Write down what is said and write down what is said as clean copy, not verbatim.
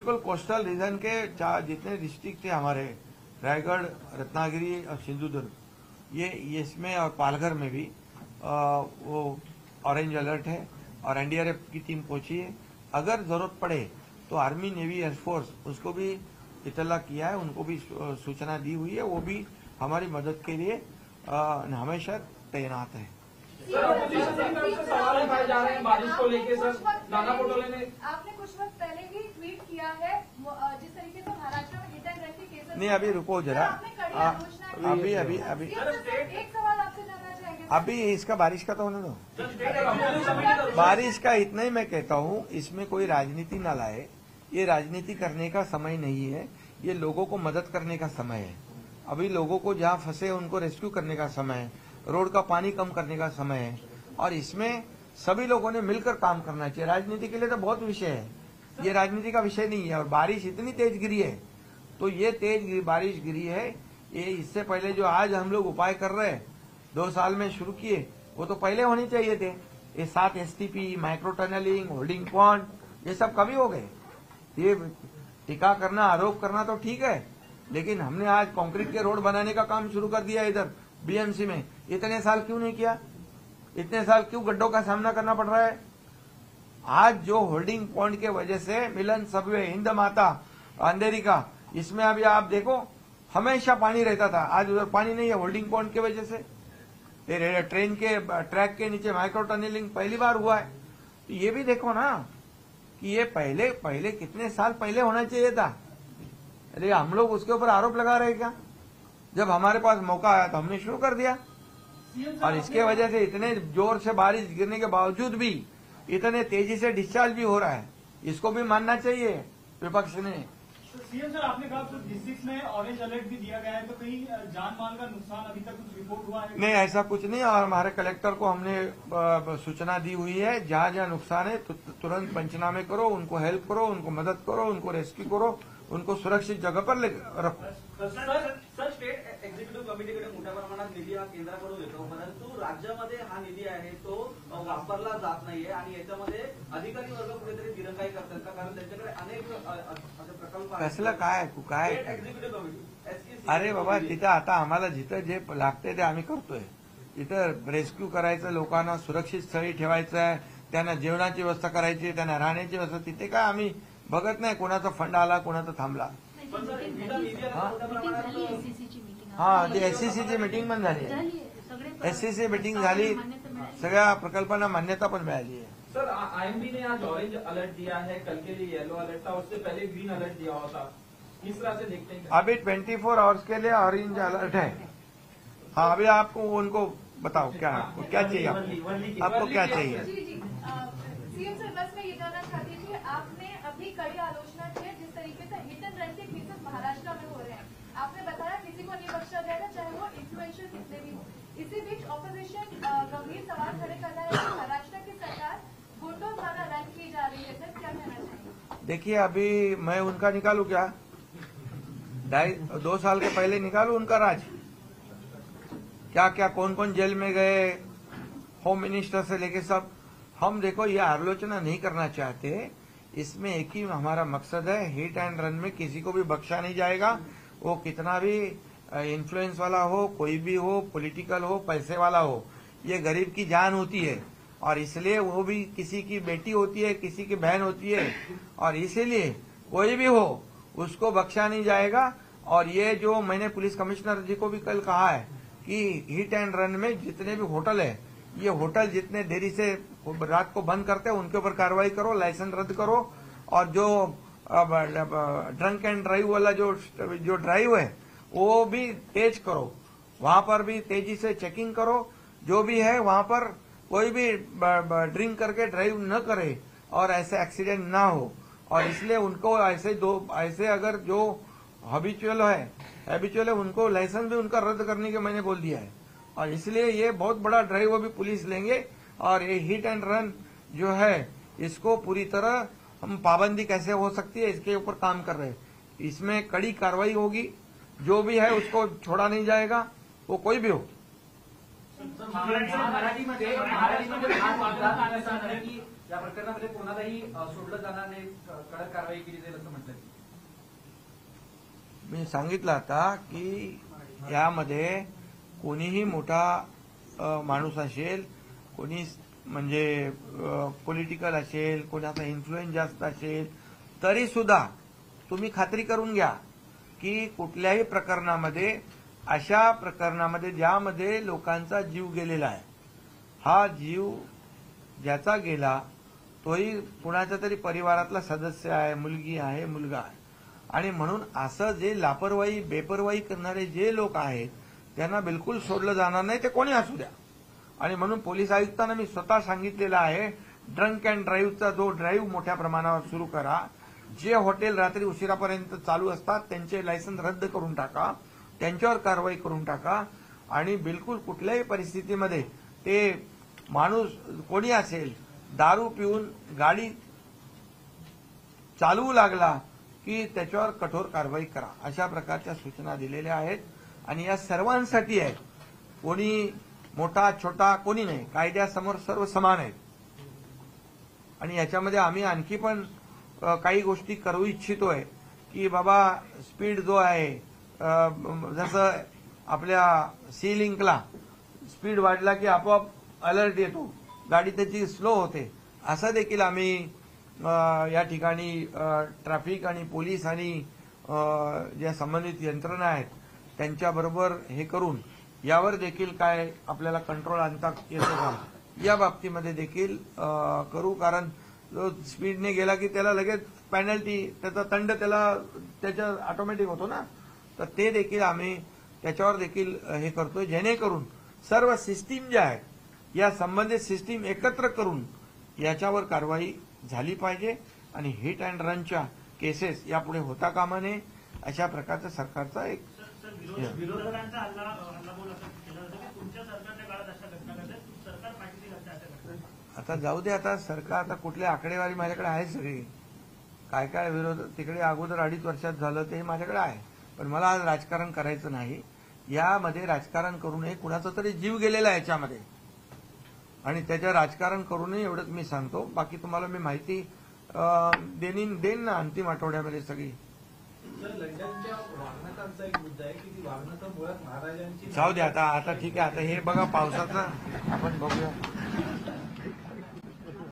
बिल्कुल coastal region के जितने डिस्ट्रिक्ट थे हमारे, रायगढ़, रत्नागिरी और सिंधुदुर्ग, ये इसमें और पालघर में भी वो ऑरेंज अलर्ट है और एनडीआरएफ की टीम पहुंची है। अगर जरूरत पड़े तो आर्मी, नेवी, एयरफोर्स उसको भी इतला किया है, उनको भी सूचना दी हुई है, वो भी हमारी मदद के लिए हमेशा तैनात है। सवाल उठाए जा रहे हैं बारिश को लेकर सर। नाना पटोले ने आपने कुछ वक्त पहले ही ट्वीट किया है जिस तरीके से महाराष्ट्र में हिट एंड रन के केसेस। नहीं, अभी रुको जरा, अभी एक सवाल आपसे जानना चाहेंगे। अभी इसका बारिश का तो होने दो। बारिश का इतना ही मैं कहता हूँ, इसमें कोई राजनीति न लाए। ये राजनीति करने का समय नहीं है, ये लोगों को मदद करने का समय है। अभी लोगों को जहाँ फंसे उनको रेस्क्यू करने का समय है, रोड का पानी कम करने का समय है, और इसमें सभी लोगों ने मिलकर काम करना चाहिए। राजनीति के लिए तो बहुत विषय है, ये राजनीति का विषय नहीं है। और बारिश इतनी तेज गिरी है, तो ये तेज बारिश गिरी है, ये इससे पहले जो आज हम लोग उपाय कर रहे हैं 2 साल में शुरू किए, वो तो पहले होने चाहिए थे। ये 7 STP, micro tunneling, holding pond, ये सब कभी हो गए। ये टीका करना, आरोप करना तो ठीक है, लेकिन हमने आज कंक्रीट के रोड बनाने का काम शुरू कर दिया इधर BMC में। इतने साल क्यों नहीं किया? इतने साल क्यों गड्ढों का सामना करना पड़ रहा है? आज जो होल्डिंग पॉइंट के वजह से मिलन सबवे, हिंद माता, अंधेरी का, इसमें अभी आप देखो हमेशा पानी रहता था, आज उधर पानी नहीं है होल्डिंग पॉइंट की वजह से। ट्रेन के ट्रैक के नीचे माइक्रो टनलिंग पहली बार हुआ है। तो ये भी देखो ना कि ये पहले कितने साल पहले होना चाहिए था। अरे हम लोग उसके ऊपर आरोप लगा रहे क्या? जब हमारे पास मौका आया तो हमने शुरू कर दिया, और इसके वजह से इतने जोर से बारिश गिरने के बावजूद भी इतने तेजी से डिस्चार्ज भी हो रहा है। इसको भी मानना चाहिए विपक्ष ने। सीएम सर, आपने कहा तो डिस्ट्रिक्ट में ऑरेंज अलर्ट भी दिया गया है, तो कहीं जान माल का नुकसान अभी तक कुछ रिपोर्ट हुआ है? नहीं, ऐसा कुछ नहीं। और हमारे कलेक्टर को हमने सूचना दी हुई है, जहाँ जहाँ नुकसान है तुरंत पंचनामे करो, उनको हेल्प करो, उनको मदद करो, उनको रेस्क्यू करो, उनको सुरक्षित जगह पर रखो। सर, स्टेट एक्झिक्युटिव्ह कमिटीकडे मोठ्या प्रमाणात निधी हा केंद्राकडून येतो, परंतु राज्यामध्ये हा निधी आहे तो वापरला जात नाहीये आणि याच्यामध्ये अधिकारी वर्ग कुठेतरी दिरंगाई करतात का? कारण त्यांच्याकडे अनेक असे प्रकल्प आहेत. कसलं काय एक्झिक्युटिव्ह कमिटी? अरे बाबा, तिथं आता आम्हाला जिथं जे लागते ते आम्ही करतोय. तिथं रेस्क्यू करायचं, लोकांना सुरक्षित स्थळी ठेवायचं आहे, त्यांना जेवणाची व्यवस्था करायची, त्यांना राहण्याची व्यवस्था. तिथे काय आम्ही बघत नाही कोणाचा फंड आला, कोणाचा थांबला. हा, ते SCCची मीटिंग पण झाली आहे. SCC मीटिंग झाली, सगळ्या प्रकल्पांना मान्यता पण मिळाली आहे. सर, IMD ने आज ऑरेंज अलर्ट दिया है, कल के लिए येलो अलर्ट था, उससे पहले ग्रीन अलर्ट दिया हुआ था। किस तरह से देखते हैं? अभी 24 आवर्स के लिए ऑरेंज अलर्ट है। हाँ, अभी आपको उनको बताओ क्या चाहिए, आपको क्या चाहिए? सीएम सर, बस मैं ये जानना चाहती थी, आपने अभी कड़ी आलोचना की है जिस तरीके से हिट एंड रन के केसेस महाराष्ट्र में हो रहे हैं। आपने बताया किसी को नहीं बख्शा जाएगा, चाहे वो इन्फ्लुएंशियल कितने भी हो। इसी बीच ऑपोजिशन गंभीर सवाल खड़े कर रहा है कि महाराष्ट्र की सरकार गुंडों द्वारा रन की जा रही है। सर, क्या कहना चाहिए? देखिए, अभी मैं उनका निकालू क्या? 2 साल के पहले निकालू उनका राज? क्या क्या कौन कौन जेल में गए, होम मिनिस्टर से लेके सब। हम देखो, ये आलोचना नहीं करना चाहते। इसमें एक ही हमारा मकसद है, हिट एंड रन में किसी को भी बख्शा नहीं जाएगा। वो कितना भी इन्फ्लुएंस वाला हो, कोई भी हो, पॉलिटिकल हो, पैसे वाला हो, ये गरीब की जान होती है, और इसलिए वो भी किसी की बेटी होती है, किसी की बहन होती है, और इसीलिए कोई भी हो उसको बख्शा नहीं जाएगा। और ये जो मैंने पुलिस कमिश्नर जी को भी कल कहा है कि हिट एंड रन में जितने भी होटल है, ये होटल जितने देरी से रात को बंद करते हैं उनके ऊपर कार्रवाई करो, लाइसेंस रद्द करो, और जो ड्रंक एंड ड्राइव वाला जो ड्राइव है वो भी तेज करो, वहां पर भी तेजी से चेकिंग करो। जो भी है वहां पर कोई भी ड्रिंक करके ड्राइव न करे और ऐसे एक्सीडेंट ना हो। और इसलिए उनको ऐसे अगर जो हैबिचुअल है उनको लाइसेंस भी उनका रद्द करने के मैंने बोल दिया है। और इसलिए ये बहुत बड़ा ड्राइव अभी पुलिस लेंगे, और ये हिट एंड रन जो है इसको पूरी तरह हम पाबंदी कैसे हो सकती है इसके ऊपर काम कर रहे हैं। इसमें कड़ी कार्रवाई होगी, जो भी है उसको छोड़ा नहीं जाएगा, वो कोई भी हो। मराठीमध्ये या प्रकरणामध्ये कोणालाही सोडलं जाणार नाही, कडक कारवाई केली जाईल असं म्हटलं. मी सांगितलं आता की यामध्ये कोणीही मोठा माणूस असेल, कोणी म्हणजे पॉलिटिकल असेल, कोणाचा इन्फ्लुएन्स जास्त असेल, तरी सुद्धा तुम्ही खात्री करून घ्या की कुठल्याही प्रकरणामध्ये, अशा प्रकरणामध्ये ज्यामध्ये लोकांचा जीव गेलेला आहे, हा जीव ज्याचा गेला तोही कुणाच्या तरी परिवारातला सदस्य आहे, मुलगी आहे, मुलगा आहे, आणि म्हणून असं जे लापरवाही बेपरवाही करणारे जे लोक आहेत त्यांना बिलकुल सोडलं जाणार नाही, ते कोणी असू द्या. आणि म्हणून पोलीस आयुक्तांना मी स्वतः सांगितलेलं आहे, ड्रंक अँड ड्राईव्हचा जो ड्राईव्ह मोठ्या प्रमाणावर सुरू करा. जे हॉटेल रात्री उशिरापर्यंत चालू असतात त्यांचे लायसन्स रद्द करून टाका, त्यांच्यावर कारवाई करून टाका. आणि बिलकुल कुठल्याही परिस्थितीमध्ये ते माणूस कोणी असेल दारू पिऊन गाडी चालवू लागला की त्याच्यावर कठोर कारवाई करा, अशा प्रकारच्या सूचना दिलेल्या आहेत. आणि या सर्वांसाठी आहेत, कोणी मोठा छोटा कोणी नाही, कायद्यासमोर सर्व समान आहेत. आणि याच्यामध्ये आम्ही आणखी पण काही गोष्टी करू इच्छितोय की बाबा स्पीड जो आहे, जसं आपल्या सी लिंकला स्पीड वाढला की आपोआप अलर्ट येतो, गाडी त्याची स्लो होते, असं देखील आम्ही या ठिकाणी ट्रॅफिक आणि पोलीस आणि ज्या संबंधित यंत्रणा आहेत त्यांच्याबरोबर हे करून यावर देखील काय आपल्याला कंट्रोल आणता येतो का या बाबतीमध्ये देखील करू. कारण जो स्पीडने गेला की त्याला लगेच पेनल्टी, त्याचा दंड त्याच्या ऑटोमॅटिक होतो ना, तर ते देखील आम्ही त्याच्यावर देखील हे करतोय, जेणेकरून सर्व सिस्टीम ज्या आहेत या संबंधित सिस्टीम एकत्र करून याच्यावर कारवाई झाली पाहिजे. आणि हिट अँड रनच्या केसेस यापुढे होता कामा नये, अशा प्रकारचा सरकारचा एक विरोधकांचा हल्लाबोल असं केला जातो की तुमच्या सरकारच्या काळात अशा घटना घडल्या, सरकार पाठीशी घडते अशा घटना. आता जाऊ दे, आता सरकार आता कुठली आकडेवारी माझ्याकडे आहे सगळी, काय काय विरोध तिकडे अगोदर 2.5 वर्षात झालं ते माझ्याकडे आहे. पण मला आज राजकारण करायचं नाही. यामध्ये राजकारण करू नये, कुणाचा तरी जीव गेलेला आहे याच्यामध्ये, आणि त्याच्या राजकारण करू नये एवढंच मी सांगतो. बाकी तुम्हाला मी माहिती देईन ना अंतिम आठवड्यामध्ये सगळी. सर, लंडनच्या वाहनकांचा एक मुद्दा आहे की ती वाहनकं मुळात महाराजांची जाऊ दे आता ठीक आहे. आता हे बघा पावसाचं आपण बघूया.